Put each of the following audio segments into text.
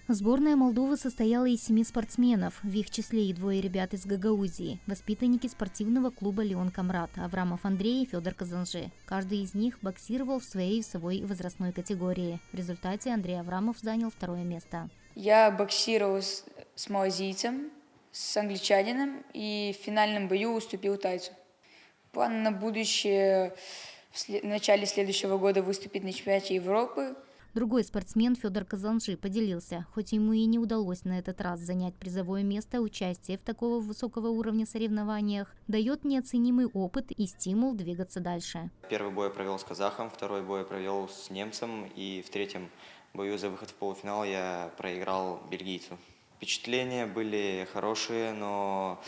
Сборная Молдовы состояла из 7 спортсменов, в их числе и двое ребят из Гагаузии, воспитанники спортивного клуба «Леон Камрад» Аврамов Андрей и Федор Казанжи. Каждый из них боксировал в своей весовой возрастной категории. В результате Андрей Аврамов занял второе место. Я боксировал с малазийцем, с англичанином и в финальном бою уступил тайцу. План на будущее в начале следующего года выступить на чемпионате Европы. Другой спортсмен Федор Казанжи поделился, хоть ему и не удалось на этот раз занять призовое место, участие в такого высокого уровня соревнованиях дает неоценимый опыт и стимул двигаться дальше. Первый бой я провел с казахом, второй бой я провел с немцем, и в третьем бою за выход в полуфинал я проиграл бельгийцу. Впечатления были хорошие, но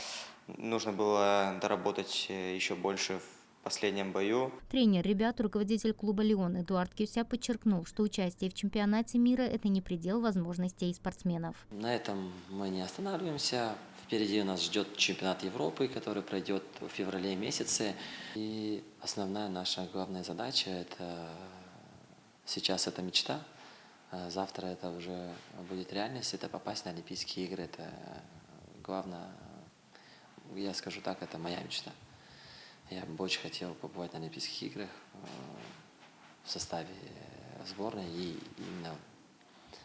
нужно было доработать еще больше в последнем бою. Тренер ребят, руководитель клуба «Леон» Эдуард Кюся подчеркнул, что участие в чемпионате мира – это не предел возможностей спортсменов. На этом мы не останавливаемся. Впереди у нас ждет чемпионат Европы, который пройдет в феврале месяце. И основная наша главная задача – это сейчас это мечта, а завтра это уже будет реальность, это попасть на Олимпийские игры. Это главное, я скажу так, это моя мечта. Я бы очень хотел побывать на Олимпийских играх в составе сборной и именно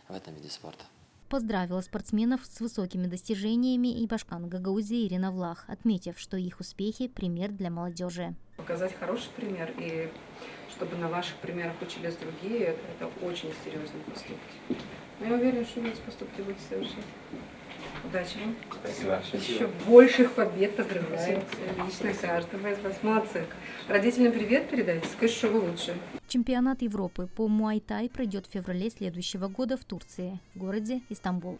в этом виде спорта. Поздравила спортсменов с высокими достижениями и башкан Гагаузии Ирина Влах, отметив, что их успехи – пример для молодежи. Показать хороший пример и чтобы на ваших примерах учились другие, это очень серьезный поступок. Но я уверена, что эти поступки будут совершить. Удачи вам. Спасибо. Еще больших побед, поздравляю. Лично каждого из вас. Молодцы. Родителям привет передайте, скажите, что вы лучшие. Чемпионат Европы по муай-тай пройдет в феврале следующего года в Турции, в городе Истамбул.